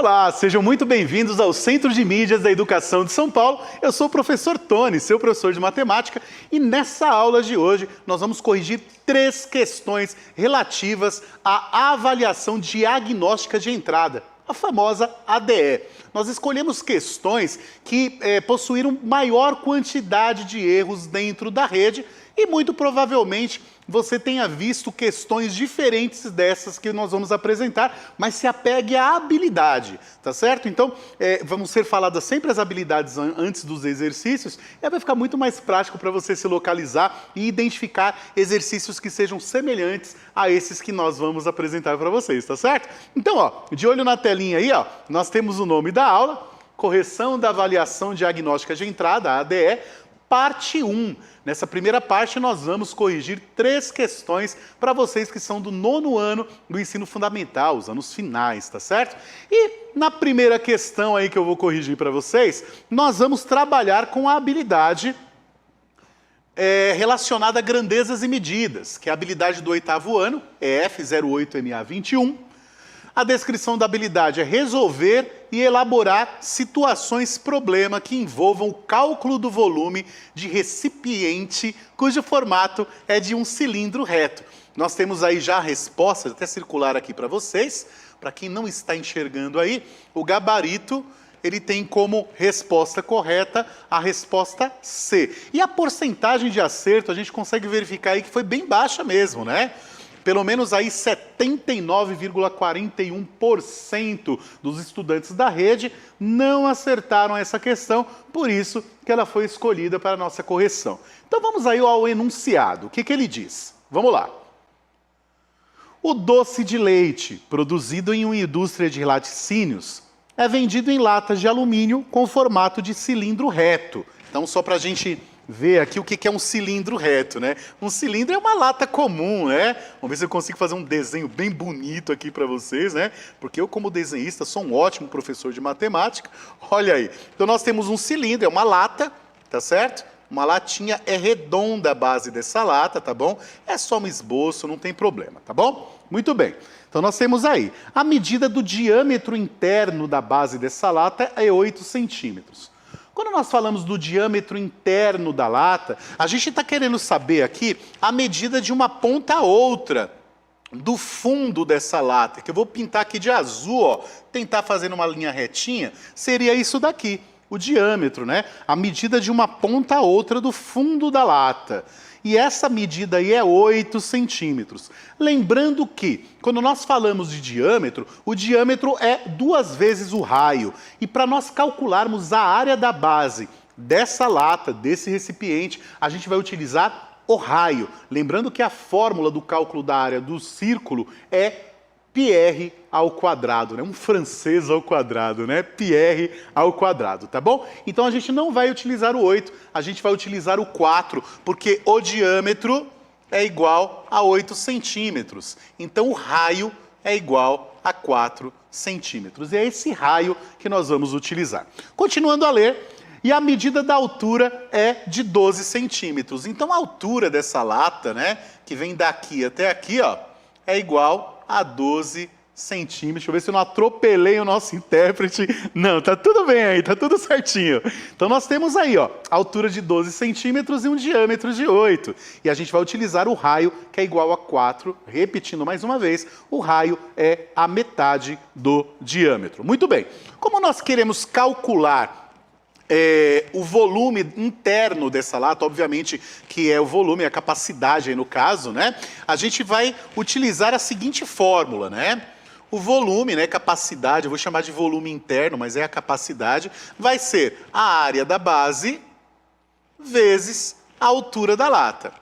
Olá, sejam muito bem-vindos ao Centro de Mídias da Educação de São Paulo. Eu sou o professor Tony, seu professor de matemática, e nessa aula de hoje nós vamos corrigir 3 questões relativas à avaliação diagnóstica de entrada, a famosa ADE. Nós escolhemos questões que possuíram maior quantidade de erros dentro da rede e muito provavelmente você tenha visto questões diferentes dessas que nós vamos apresentar, mas se apegue à habilidade, tá certo? Então, vamos ser faladas sempre as habilidades antes dos exercícios, e vai ficar muito mais prático para você se localizar e identificar exercícios que sejam semelhantes a esses que nós vamos apresentar para vocês, tá certo? Então, ó, de olho na telinha aí, ó, nós temos o nome da aula, Correção da Avaliação Diagnóstica de Entrada, a ADE, parte 1. Nessa primeira parte, nós vamos corrigir 3 questões para vocês que são do 9º ano do ensino fundamental, os anos finais, tá certo? E na primeira questão aí que eu vou corrigir para vocês, nós vamos trabalhar com a habilidade relacionada a grandezas e medidas, que é a habilidade do 8º ano, é F08MA21. A descrição da habilidade é resolver e elaborar situações-problema que envolvam o cálculo do volume de recipiente cujo formato é de um cilindro reto. Nós temos aí já a resposta, até circular aqui para vocês. Para quem não está enxergando aí, o gabarito ele tem como resposta correta a resposta C. E a porcentagem de acerto a gente consegue verificar aí que foi bem baixa mesmo, né? Pelo menos aí 79,41% dos estudantes da rede não acertaram essa questão, por isso que ela foi escolhida para a nossa correção. Então vamos aí ao enunciado. O que ele diz? Vamos lá. O doce de leite, produzido em uma indústria de laticínios, é vendido em latas de alumínio com formato de cilindro reto. Então, só para a gente ver aqui o que é um cilindro reto, né? Um cilindro é uma lata comum, né? Vamos ver se eu consigo fazer um desenho bem bonito aqui para vocês, né? Porque eu, como desenhista, sou um ótimo professor de matemática. Olha aí. Então, nós temos um cilindro, é uma lata, tá certo? Uma latinha é redonda a base dessa lata, tá bom? É só um esboço, não tem problema, tá bom? Muito bem. Então, nós temos aí. A medida do diâmetro interno da base dessa lata é 8 centímetros. Quando nós falamos do diâmetro interno da lata, a gente está querendo saber aqui a medida de uma ponta a outra do fundo dessa lata, que eu vou pintar aqui de azul, ó, tentar fazer uma linha retinha, seria isso daqui, o diâmetro, né? A medida de uma ponta a outra do fundo da lata. E essa medida aí é 8 centímetros. Lembrando que, quando nós falamos de diâmetro, o diâmetro é 2 vezes o raio. E para nós calcularmos a área da base dessa lata, desse recipiente, a gente vai utilizar o raio. Lembrando que a fórmula do cálculo da área do círculo é πr ao quadrado, né? Um francês ao quadrado, né? πr ao quadrado, tá bom? Então a gente não vai utilizar o 8, a gente vai utilizar o 4, porque o diâmetro é igual a 8 centímetros. Então o raio é igual a 4 centímetros. E é esse raio que nós vamos utilizar. Continuando a ler, e a medida da altura é de 12 centímetros. Então a altura dessa lata, né, que vem daqui até aqui, ó, é igual a 12 centímetros. Deixa eu ver se eu não atropelei o nosso intérprete. Não, tá tudo bem aí, tá tudo certinho. Então nós temos aí, ó, a altura de 12 centímetros e um diâmetro de 8. E a gente vai utilizar o raio, que é igual a 4. Repetindo mais uma vez, o raio é a metade do diâmetro. Muito bem. Como nós queremos calcular o volume interno dessa lata, obviamente que é o volume, a capacidade aí no caso, né? A gente vai utilizar a seguinte fórmula, né? O volume, né, capacidade, eu vou chamar de volume interno, mas é a capacidade, vai ser a área da base vezes a altura da lata.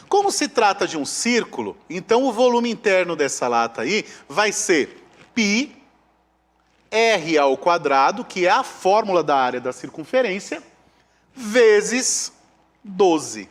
Como se trata de um círculo, então o volume interno dessa lata aí vai ser π r ao quadrado, que é a fórmula da área da circunferência, vezes 12,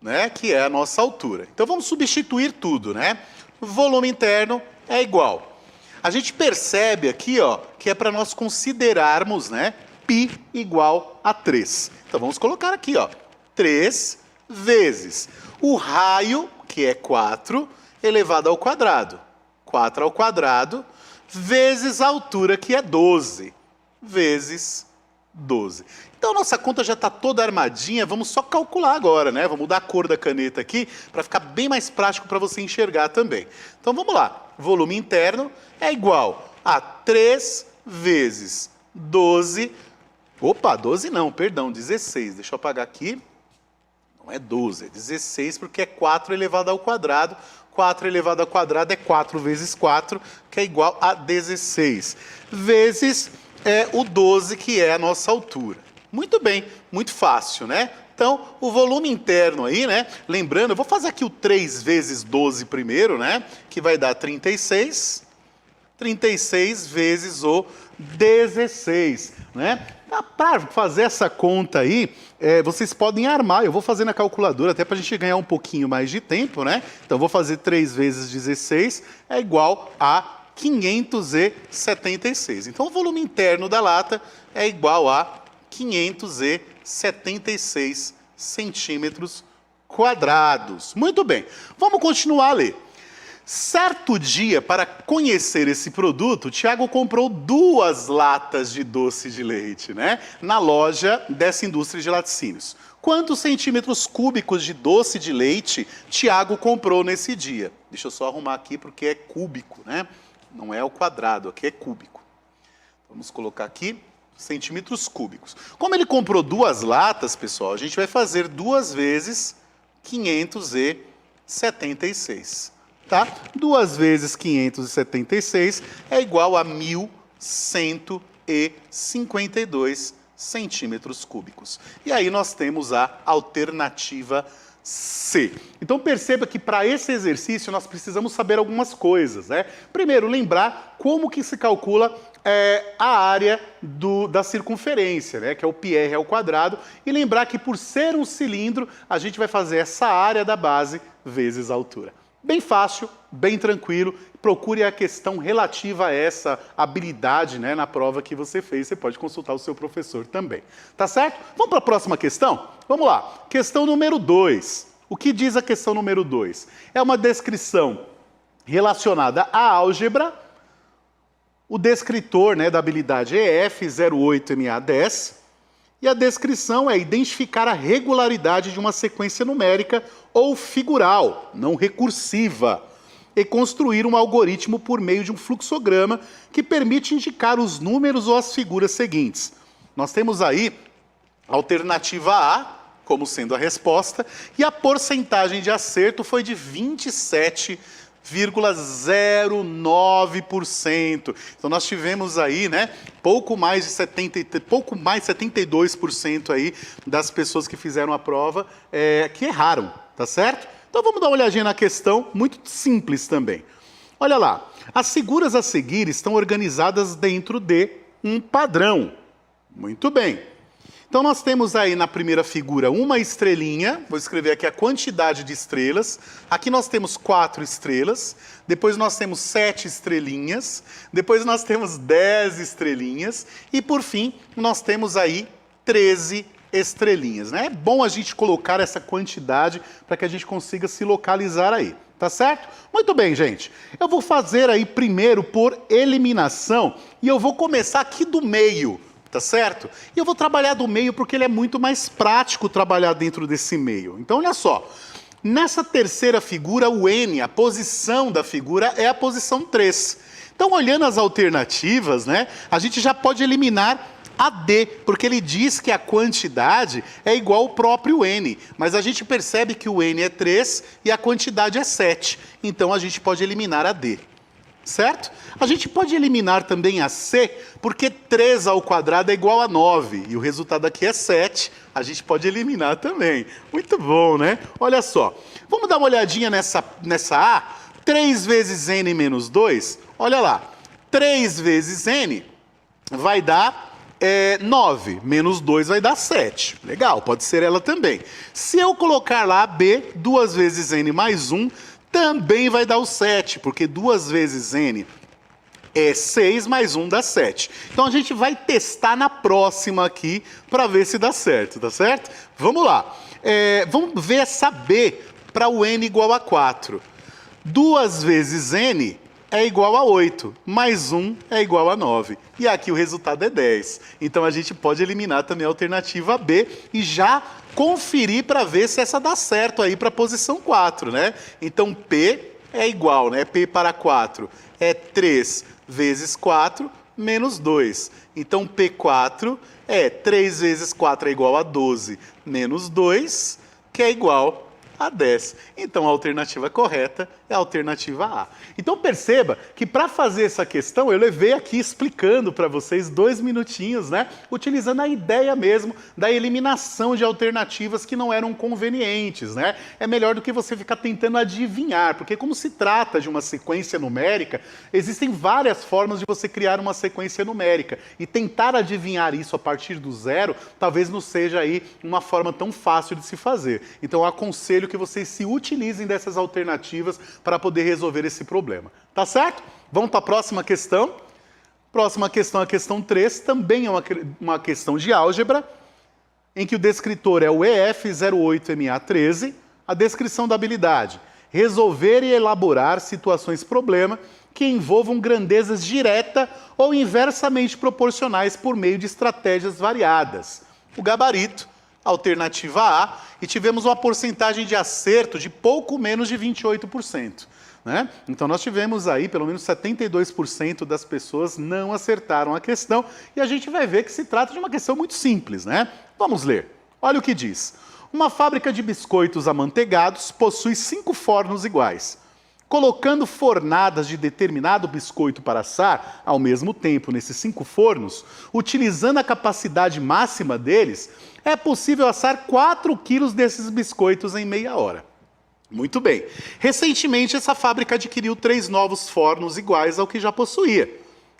né, que é a nossa altura. Então vamos substituir tudo, né? Volume interno é igual. A gente percebe aqui, ó, que é para nós considerarmos, né, π igual a 3. Então vamos colocar aqui, ó, 3 vezes o raio, que é 4, elevado ao quadrado. 4 ao quadrado vezes a altura, que é 12, vezes 12. Então, nossa conta já está toda armadinha, vamos só calcular agora, né? Vamos mudar a cor da caneta aqui, para ficar bem mais prático para você enxergar também. Então, vamos lá. Volume interno é igual a 3 vezes 12... Opa, 12 não, perdão, 16. Deixa eu apagar aqui. Não é 12, é 16, porque é 4 elevado ao quadrado. 4 elevado ao quadrado é 4 vezes 4, que é igual a 16. Vezes o 12, que é a nossa altura. Muito bem, muito fácil, né? Então, o volume interno aí, né? Lembrando, eu vou fazer aqui o 3 vezes 12 primeiro, né? Que vai dar 36. 36 vezes o 16, né? Para fazer essa conta aí, vocês podem armar. Eu vou fazer na calculadora até para a gente ganhar um pouquinho mais de tempo, né? Então, eu vou fazer 3 vezes 16 é igual a 576. Então, o volume interno da lata é igual a 576 centímetros quadrados. Muito bem, vamos continuar a ler. Certo dia, para conhecer esse produto, Tiago comprou 2 latas de doce de leite, né? Na loja dessa indústria de laticínios. Quantos centímetros cúbicos de doce de leite Tiago comprou nesse dia? Deixa eu só arrumar aqui porque é cúbico, né? Não é ao quadrado, aqui é cúbico. Vamos colocar aqui centímetros cúbicos. Como ele comprou 2 latas, pessoal, a gente vai fazer 2 vezes 576. Tá? 2 vezes 576 é igual a 1.152 centímetros cúbicos. E aí nós temos a alternativa C. Então perceba que para esse exercício nós precisamos saber algumas coisas, né? Primeiro, lembrar como que se calcula a área da circunferência, né? Que é o πr ao quadrado, e lembrar que por ser um cilindro, a gente vai fazer essa área da base vezes a altura. Bem fácil, bem tranquilo. Procure a questão relativa a essa habilidade, né, na prova que você fez. Você pode consultar o seu professor também. Tá certo? Vamos para a próxima questão? Vamos lá. Questão número 2. O que diz a questão número 2? É uma descrição relacionada à álgebra. O descritor, né, da habilidade é F08MA10. E a descrição é identificar a regularidade de uma sequência numérica ou figural, não recursiva, e construir um algoritmo por meio de um fluxograma que permite indicar os números ou as figuras seguintes. Nós temos aí a alternativa A como sendo a resposta, e a porcentagem de acerto foi de 27,09%. Então nós tivemos aí, né, pouco mais de 72% aí das pessoas que fizeram a prova que erraram, tá certo? Então vamos dar uma olhadinha na questão, muito simples também. Olha lá, as figuras a seguir estão organizadas dentro de um padrão. Muito bem. Então nós temos aí na primeira figura uma estrelinha, vou escrever aqui a quantidade de estrelas. Aqui nós temos 4 estrelas, depois nós temos 7 estrelinhas, depois nós temos 10 estrelinhas e por fim nós temos aí 13 estrelinhas, né? É bom a gente colocar essa quantidade para que a gente consiga se localizar aí, tá certo? Muito bem, gente. Eu vou fazer aí primeiro por eliminação e eu vou começar aqui do meio. Tá certo? E eu vou trabalhar do meio porque ele é muito mais prático trabalhar dentro desse meio. Então, olha só. Nessa terceira figura, o N, a posição da figura, é a posição 3. Então, olhando as alternativas, né, a gente já pode eliminar a D, porque ele diz que a quantidade é igual ao próprio N. Mas a gente percebe que o N é 3 e a quantidade é 7. Então, a gente pode eliminar a D. Certo? A gente pode eliminar também a C, porque 3 ao quadrado é igual a 9, e o resultado aqui é 7, a gente pode eliminar também. Muito bom, né? Olha só, vamos dar uma olhadinha nessa A, 3 vezes N menos 2, olha lá, 3 vezes N vai dar 9, menos 2 vai dar 7. Legal, pode ser ela também. Se eu colocar lá a B, 2 vezes N mais 1, também vai dar o 7, porque 2 vezes N é 6, mais 1 dá 7. Então a gente vai testar na próxima aqui para ver se dá certo, tá certo? Vamos lá. Vamos ver essa B para o N igual a 4. 2 vezes N é igual a 8, mais 1 é igual a 9. E aqui o resultado é 10. Então a gente pode eliminar também a alternativa B e já conferir para ver se essa dá certo aí para a posição 4, né? Então P é igual, né? P para 4 é 3 vezes 4 menos 2. Então P4 é 3 vezes 4 é igual a 12 menos 2, que é igual a 10. Então a alternativa correta é a alternativa A. Então perceba que para fazer essa questão eu levei aqui explicando para vocês 2 minutinhos, né? Utilizando a ideia mesmo da eliminação de alternativas que não eram convenientes, né? É melhor do que você ficar tentando adivinhar, porque como se trata de uma sequência numérica, existem várias formas de você criar uma sequência numérica e tentar adivinhar isso a partir do zero talvez não seja aí uma forma tão fácil de se fazer. Então eu aconselho que vocês se utilizem dessas alternativas para poder resolver esse problema. Tá certo? Vamos para a próxima questão. Próxima questão, a questão 3, também é uma questão de álgebra, em que o descritor é o EF08MA13, a descrição da habilidade: resolver e elaborar situações-problema que envolvam grandezas direta ou inversamente proporcionais por meio de estratégias variadas. O gabarito, alternativa A, e tivemos uma porcentagem de acerto de pouco menos de 28%. Né? Então nós tivemos aí, pelo menos 72% das pessoas não acertaram a questão, e a gente vai ver que se trata de uma questão muito simples, né? Vamos ler. Olha o que diz. Uma fábrica de biscoitos amanteigados possui 5 fornos iguais. Colocando fornadas de determinado biscoito para assar, ao mesmo tempo, nesses 5 fornos, utilizando a capacidade máxima deles, é possível assar 4 quilos desses biscoitos em meia hora. Muito bem. Recentemente, essa fábrica adquiriu 3 novos fornos iguais ao que já possuía.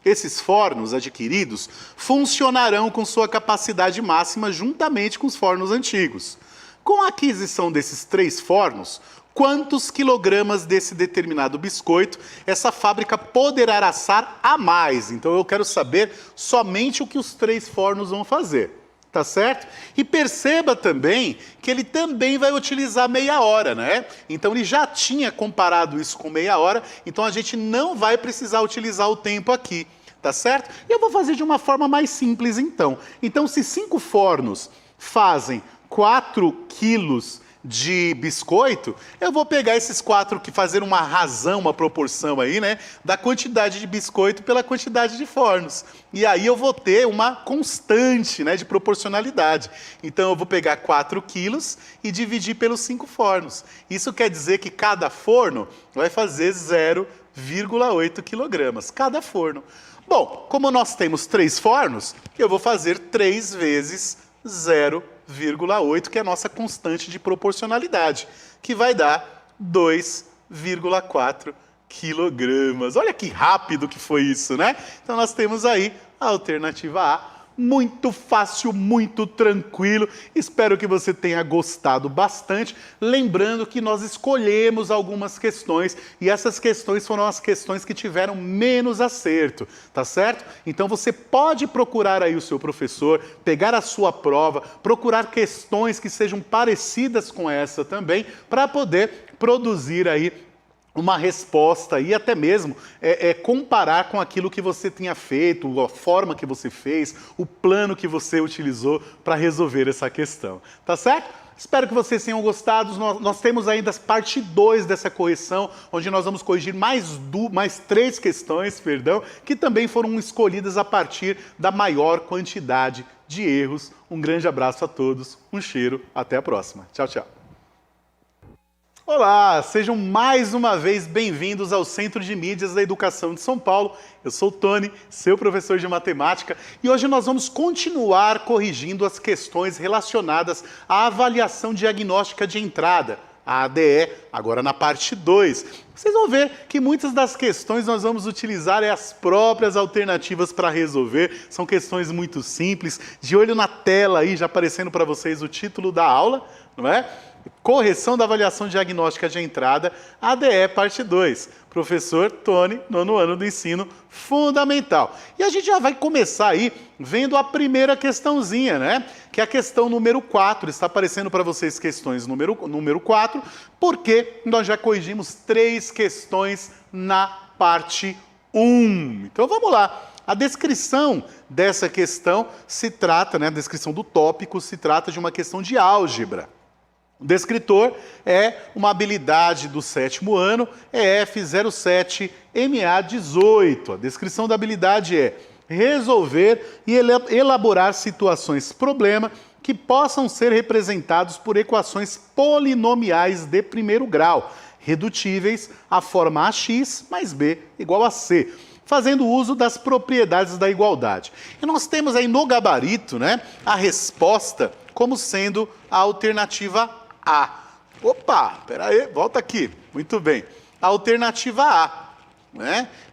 Esses fornos adquiridos funcionarão com sua capacidade máxima juntamente com os fornos antigos. Com a aquisição desses 3 fornos, quantos quilogramas desse determinado biscoito essa fábrica poderá assar a mais? Então eu quero saber somente o que os 3 fornos vão fazer. Tá certo? E perceba também que ele também vai utilizar meia hora, né? Então ele já tinha comparado isso com meia hora, então a gente não vai precisar utilizar o tempo aqui, tá certo? E eu vou fazer de uma forma mais simples então. Então se 5 fornos fazem 4 quilos de biscoito, eu vou pegar esses 4 que fazer uma razão, uma proporção aí, né, da quantidade de biscoito pela quantidade de fornos. E aí eu vou ter uma constante, né, de proporcionalidade. Então eu vou pegar 4 quilos e dividir pelos 5 fornos. Isso quer dizer que cada forno vai fazer 0,8 quilogramas, cada forno. Bom, como nós temos 3 fornos, eu vou fazer 3 vezes 0,8, que é a nossa constante de proporcionalidade, que vai dar 2,4 quilogramas. Olha que rápido que foi isso, né? Então nós temos aí a alternativa A. Muito fácil, muito tranquilo. Espero que você tenha gostado bastante. Lembrando que nós escolhemos algumas questões e essas questões foram as questões que tiveram menos acerto, tá certo? Então você pode procurar aí o seu professor, pegar a sua prova, procurar questões que sejam parecidas com essa também, para poder produzir aí uma resposta e até mesmo comparar com aquilo que você tinha feito, a forma que você fez, o plano que você utilizou para resolver essa questão. Tá certo? Espero que vocês tenham gostado. Nós temos ainda a parte 2 dessa correção, onde nós vamos corrigir mais 3 questões, que também foram escolhidas a partir da maior quantidade de erros. Um grande abraço a todos, um cheiro, até a próxima. Tchau, tchau. Olá, sejam mais uma vez bem-vindos ao Centro de Mídias da Educação de São Paulo. Eu sou o Tony, seu professor de matemática, e hoje nós vamos continuar corrigindo as questões relacionadas à avaliação diagnóstica de entrada, a ADE, agora na parte 2. Vocês vão ver que muitas das questões nós vamos utilizar as próprias alternativas para resolver. São questões muito simples. De olho na tela aí, já aparecendo para vocês o título da aula, não é? Correção da avaliação diagnóstica de entrada, ADE, parte 2. Professor Tony, 9º ano do ensino fundamental. E a gente já vai começar aí vendo a primeira questãozinha, né? Que é a questão número 4. Está aparecendo para vocês questões número 4, porque nós já corrigimos 3 questões na parte 1. Então vamos lá. A descrição dessa questão se trata, a descrição do tópico se trata de uma questão de álgebra. O descritor é uma habilidade do 7º ano, EF07MA18. A descrição da habilidade é resolver e elaborar situações problema que possam ser representados por equações polinomiais de primeiro grau, redutíveis à forma AX mais B igual a C, fazendo uso das propriedades da igualdade. E nós temos aí no gabarito, a resposta como sendo a alternativa A. Opa, peraí, volta aqui. Muito bem. A alternativa A.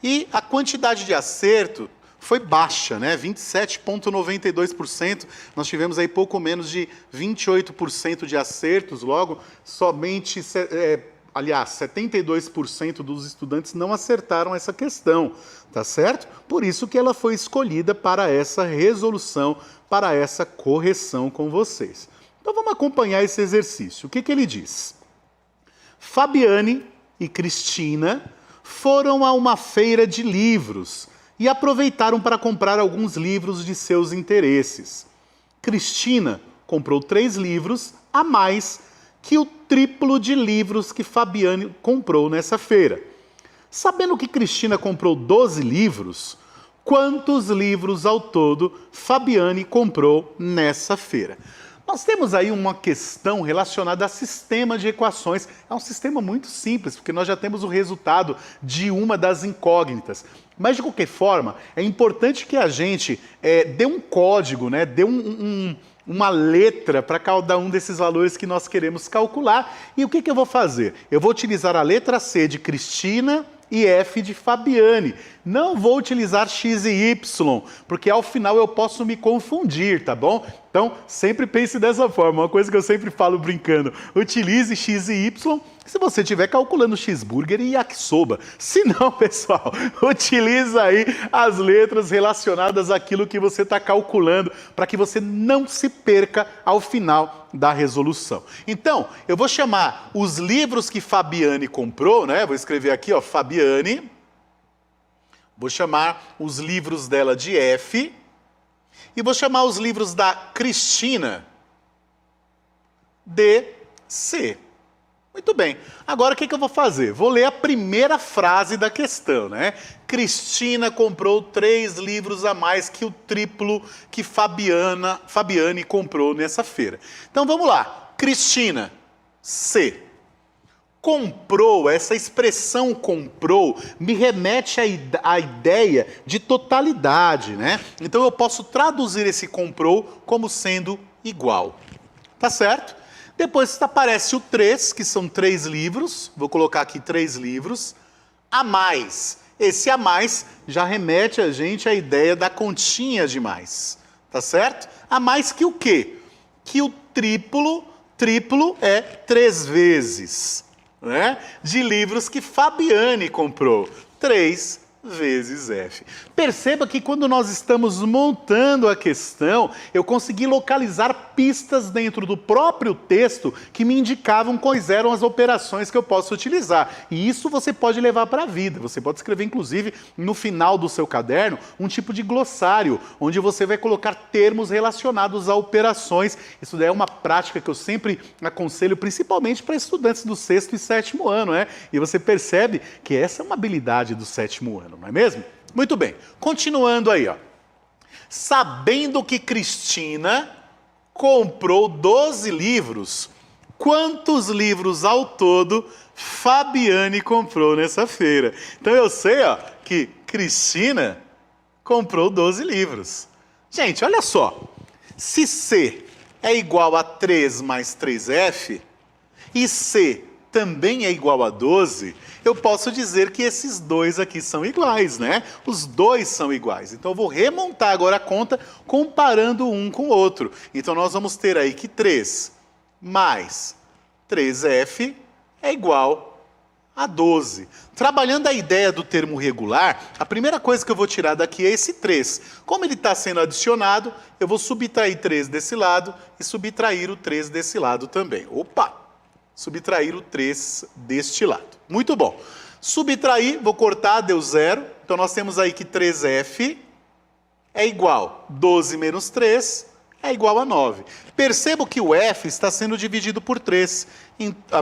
E a quantidade de acerto foi baixa, 27,92%. Nós tivemos aí pouco menos de 28% de acertos, logo, somente... 72% dos estudantes não acertaram essa questão, tá certo? Por isso que ela foi escolhida para essa resolução, para essa correção com vocês. Então vamos acompanhar esse exercício. O que ele diz? Fabiane e Cristina foram a uma feira de livros e aproveitaram para comprar alguns livros de seus interesses. Cristina comprou 3 livros a mais que o triplo de livros que Fabiane comprou nessa feira. Sabendo que Cristina comprou 12 livros, quantos livros ao todo Fabiane comprou nessa feira? Nós temos aí uma questão relacionada a sistema de equações. É um sistema muito simples, porque nós já temos o resultado de uma das incógnitas. Mas, de qualquer forma, é importante que a gente dê um código, dê uma letra para cada um desses valores que nós queremos calcular. E o que eu vou fazer? Eu vou utilizar a letra C de Cristina e F de Fabiane. Não vou utilizar X e Y, porque ao final eu posso me confundir, tá bom? Então, sempre pense dessa forma. Uma coisa que eu sempre falo brincando, utilize X e Y se você estiver calculando cheeseburger e yakisoba. Se não, pessoal, utiliza aí as letras relacionadas àquilo que você está calculando, para que você não se perca ao final da resolução. Então, eu vou chamar os livros que Fabiane comprou, vou escrever aqui, Fabiane. Vou chamar os livros dela de F. E vou chamar os livros da Cristina de C. Muito bem. Agora o que eu vou fazer? Vou ler a primeira frase da questão, Cristina comprou 3 livros a mais que o triplo que Fabiane comprou nessa feira. Então vamos lá. Cristina, C. Comprou, essa expressão comprou, me remete à ideia de totalidade, Então eu posso traduzir esse comprou como sendo igual. Tá certo? Depois aparece o 3, que são 3 livros. Vou colocar aqui 3 livros. A mais. Esse a mais já remete a gente à ideia da continha de mais. Tá certo? A mais que o quê? Que o triplo é 3 vezes. De livros que Fabiane comprou. 3 vezes F. Perceba que quando nós estamos montando a questão, eu consegui localizar pistas dentro do próprio texto que me indicavam quais eram as operações que eu posso utilizar. E isso você pode levar para a vida. Você pode escrever, inclusive, no final do seu caderno, um tipo de glossário, onde você vai colocar termos relacionados a operações. Isso daí é uma prática que eu sempre aconselho, principalmente para estudantes do 6º e 7º ano, E você percebe que essa é uma habilidade do 7º ano. Não é mesmo? Muito bem. Continuando aí, Sabendo que Cristina comprou 12 livros, quantos livros ao todo Fabiane comprou nessa feira? Então eu sei, que Cristina comprou 12 livros. Gente, olha só. Se C é igual a 3 mais 3F e C também é igual a 12, eu posso dizer que esses dois aqui são iguais, Os dois são iguais. Então eu vou remontar agora a conta comparando um com o outro. Então nós vamos ter aí que 3 mais 3F é igual a 12. Trabalhando a ideia do termo regular, a primeira coisa que eu vou tirar daqui é esse 3. Como ele está sendo adicionado, eu vou subtrair 3 desse lado e subtrair o 3 desse lado também. Opa! Subtrair o 3 deste lado. Muito bom. Subtrair, vou cortar, deu 0. Então nós temos aí que 3f é igual 12 menos 3 é igual a 9. Percebo que o f está sendo dividido por 3,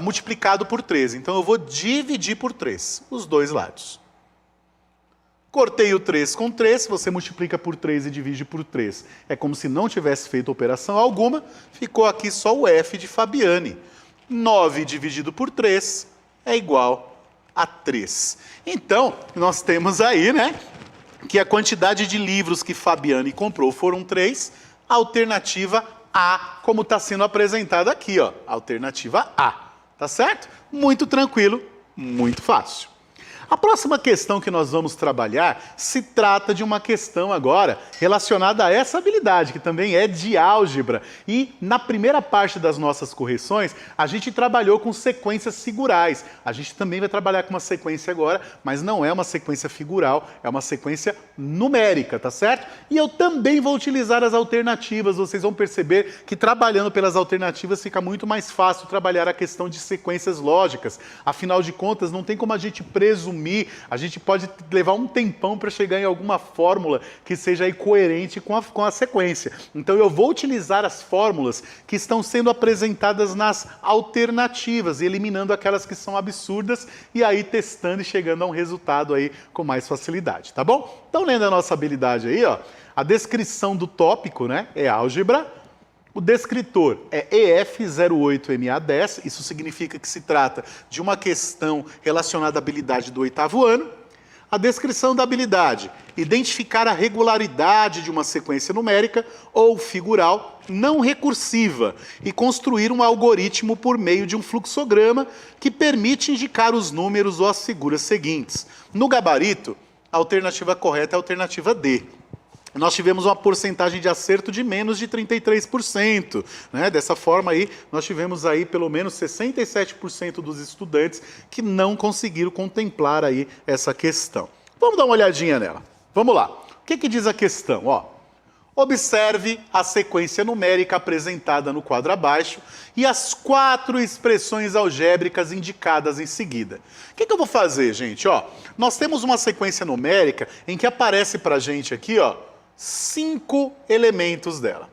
multiplicado por 3. Então eu vou dividir por 3, os dois lados. Cortei o 3 com 3, você multiplica por 3 e divide por 3. É como se não tivesse feito operação alguma, ficou aqui só o f de Fabiane. 9 dividido por 3 é igual a 3. Então, nós temos aí, né, que a quantidade de livros que Fabiane comprou foram 3, alternativa A, como está sendo apresentada aqui, ó, alternativa A. Tá certo? Muito tranquilo, muito fácil. A próxima questão que nós vamos trabalhar se trata de uma questão agora relacionada a essa habilidade, que também é de álgebra. E na primeira parte das nossas correções, a gente trabalhou com sequências figurais. A gente também vai trabalhar com uma sequência agora, mas não é uma sequência figural, é uma sequência numérica, tá certo? E eu também vou utilizar as alternativas. Vocês vão perceber que trabalhando pelas alternativas fica muito mais fácil trabalhar a questão de sequências lógicas. Afinal de contas, não tem como a gente presumir, a gente pode levar um tempão para chegar em alguma fórmula que seja aí coerente com a sequência. Então eu vou utilizar as fórmulas que estão sendo apresentadas nas alternativas, eliminando aquelas que são absurdas e aí testando e chegando a um resultado aí com mais facilidade, tá bom? Então lendo a nossa habilidade aí, ó, a descrição do tópico, né, é álgebra. O descritor é EF08MA10, isso significa que se trata de uma questão relacionada à habilidade do 8º ano. A descrição da habilidade, identificar a regularidade de uma sequência numérica ou figural não recursiva e construir um algoritmo por meio de um fluxograma que permite indicar os números ou as figuras seguintes. No gabarito, a alternativa correta é a alternativa D. Nós tivemos uma porcentagem de acerto de menos de 33%. Né? Dessa forma aí, nós tivemos aí pelo menos 67% dos estudantes que não conseguiram contemplar aí essa questão. Vamos dar uma olhadinha nela. Vamos lá. O que diz a questão? Ó, observe a sequência numérica apresentada no quadro abaixo e as 4 expressões algébricas indicadas em seguida. O que eu vou fazer, gente? Ó, nós temos uma sequência numérica em que aparece pra gente aqui, ó, 5 elementos dela,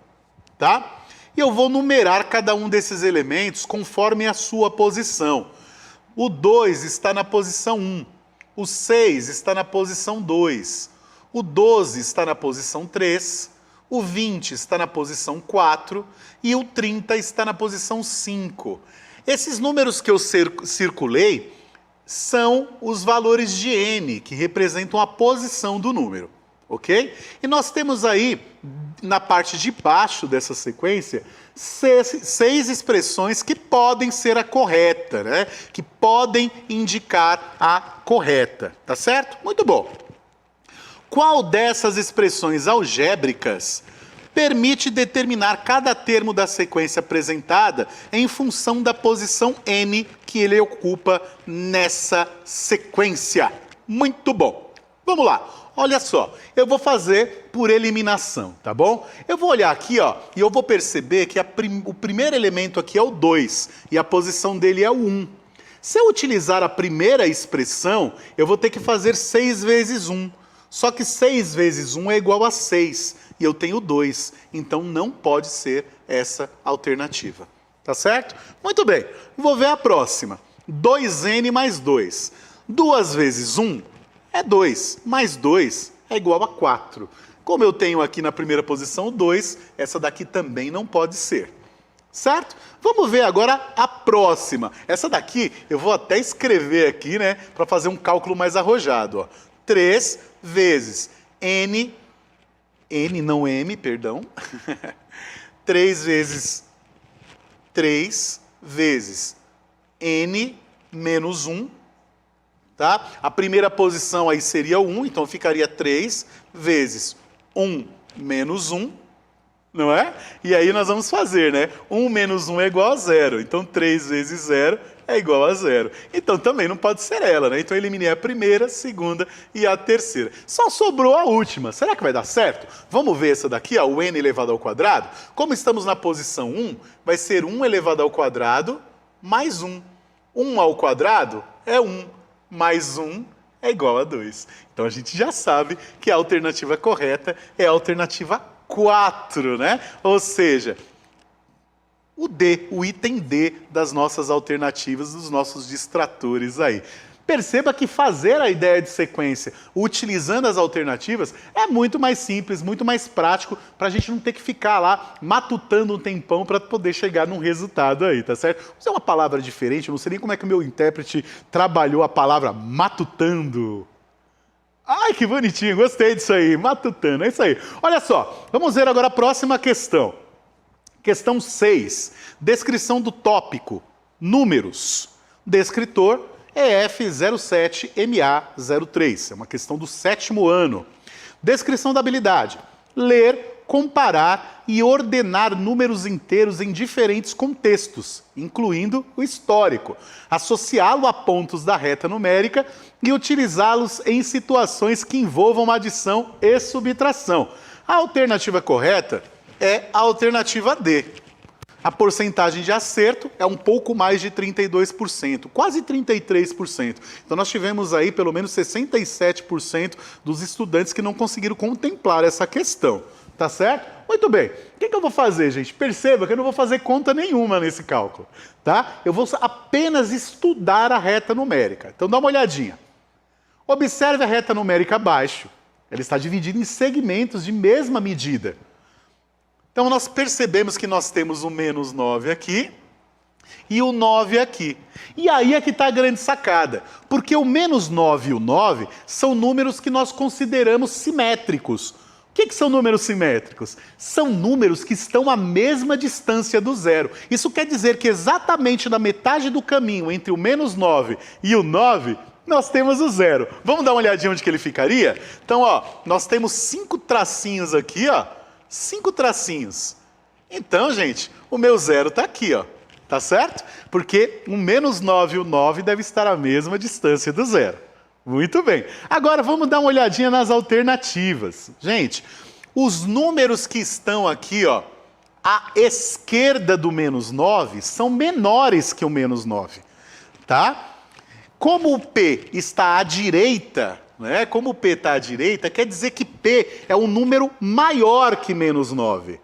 tá? E eu vou numerar cada um desses elementos conforme a sua posição. O 2 está na posição 1, o 6 está na posição 2, o 12 está na posição 3, o 20 está na posição 4 e o 30 está na posição 5. Esses números que eu circulei são os valores de n, que representam a posição do número. Ok? E nós temos aí, na parte de baixo dessa sequência, 6 expressões que podem ser a correta, né? Que podem indicar a correta, tá certo? Muito bom. Qual dessas expressões algébricas permite determinar cada termo da sequência apresentada em função da posição n que ele ocupa nessa sequência? Muito bom. Vamos lá. Olha só, eu vou fazer por eliminação, tá bom? Eu vou olhar aqui, ó, e eu vou perceber que o primeiro elemento aqui é o 2 e a posição dele é o 1. Se eu utilizar a primeira expressão, eu vou ter que fazer 6 vezes 1. Só que 6 vezes 1 é igual a 6 e eu tenho 2, então não pode ser essa alternativa. Tá certo? Muito bem, vou ver a próxima. 2n mais 2. 2 vezes 1 é 2, mais 2 é igual a 4. Como eu tenho aqui na primeira posição o 2, essa daqui também não pode ser. Certo? Vamos ver agora a próxima. Essa daqui eu vou até escrever aqui, né, para fazer um cálculo mais arrojado. Ó. 3 vezes n, não m, perdão. 3 vezes 3 vezes n menos 1. Tá? A primeira posição aí seria 1, então ficaria 3 vezes 1 menos 1, não é? E aí nós vamos fazer, né? 1 menos 1 é igual a 0, então 3 vezes 0 é igual a 0. Então também não pode ser ela, né? Então eu eliminei a primeira, a segunda e a terceira. Só sobrou a última. Será que vai dar certo? Vamos ver essa daqui, ó, o n elevado ao quadrado. Como estamos na posição 1, vai ser 1 elevado ao quadrado mais 1. 1 ao quadrado é 1. mais 1 é igual a 2. Então a gente já sabe que a alternativa correta é a alternativa 4, né? Ou seja, o D, o item D das nossas alternativas, dos nossos distratores aí. Perceba que fazer a ideia de sequência utilizando as alternativas é muito mais simples, muito mais prático, para a gente não ter que ficar lá matutando um tempão para poder chegar num resultado aí, tá certo? Isso é uma palavra diferente, eu não sei nem como é que o meu intérprete trabalhou a palavra matutando. Ai, que bonitinho, gostei disso aí, matutando, é isso aí. Olha só, vamos ver agora a próxima questão. Questão 6, descrição do tópico, números. Descritor, EF07MA03, é uma questão do 7º ano. Descrição da habilidade, ler, comparar e ordenar números inteiros em diferentes contextos, incluindo o histórico, associá-lo a pontos da reta numérica e utilizá-los em situações que envolvam adição e subtração. A alternativa correta é a alternativa D. A porcentagem de acerto é um pouco mais de 32%, quase 33%. Então nós tivemos aí pelo menos 67% dos estudantes que não conseguiram contemplar essa questão. Tá certo? Muito bem. O que eu vou fazer, gente? Perceba que eu não vou fazer conta nenhuma nesse cálculo. Tá? Eu vou apenas estudar a reta numérica. Então dá uma olhadinha. Observe a reta numérica abaixo. Ela está dividida em segmentos de mesma medida. Então nós percebemos que nós temos o menos 9 aqui e o 9 aqui. E aí é que está a grande sacada, porque o menos 9 e o 9 são números que nós consideramos simétricos. O que são números simétricos? São números que estão à mesma distância do zero. Isso quer dizer que exatamente na metade do caminho entre o menos 9 e o 9, nós temos o zero. Vamos dar uma olhadinha onde que ele ficaria? Então, ó, nós temos 5 tracinhos aqui, ó. 5 tracinhos. Então, gente, o meu zero está aqui, ó. Tá certo? Porque o menos 9 e o 9 devem estar à mesma distância do zero. Muito bem. Agora, vamos dar uma olhadinha nas alternativas. Gente, os números que estão aqui, ó, à esquerda do menos 9 são menores que o menos 9. Tá? Como o P está à direita, né? Como o P está à direita, quer dizer que P é um número maior que menos 9.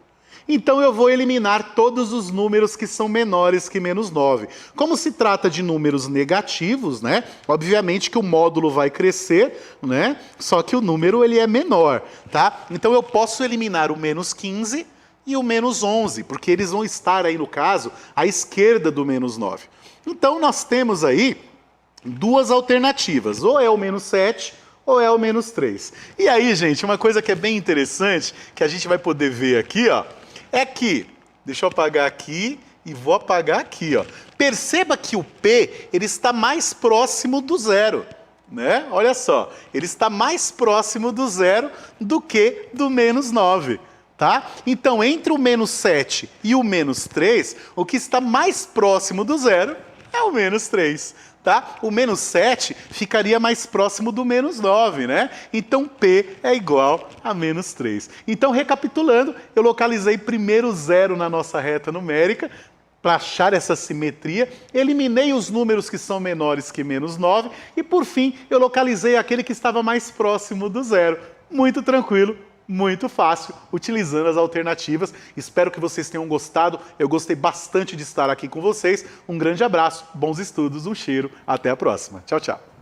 Então eu vou eliminar todos os números que são menores que menos 9. Como se trata de números negativos, né? Obviamente que o módulo vai crescer, né? Só que o número ele é menor, tá? Então eu posso eliminar o menos 15 e o menos 11, porque eles vão estar aí, no caso, à esquerda do menos 9. Então nós temos aí duas alternativas, ou é o menos 7 ou é o menos 3. E aí, gente, uma coisa que é bem interessante, que a gente vai poder ver aqui, ó, é que, deixa eu apagar aqui e vou apagar aqui, ó. Perceba que o P, ele está mais próximo do zero, né? Olha só, ele está mais próximo do zero do que do menos 9. Tá? Então, entre o menos 7 e o menos 3, o que está mais próximo do zero é o menos 3. Tá? O menos 7 ficaria mais próximo do menos 9, né? Então, P é igual a menos 3. Então, recapitulando, eu localizei primeiro o zero na nossa reta numérica, para achar essa simetria, eliminei os números que são menores que menos 9, e, por fim, eu localizei aquele que estava mais próximo do zero. Muito tranquilo. Muito fácil, utilizando as alternativas. Espero que vocês tenham gostado. Eu gostei bastante de estar aqui com vocês. Um grande abraço, bons estudos, um cheiro. Até a próxima. Tchau, tchau.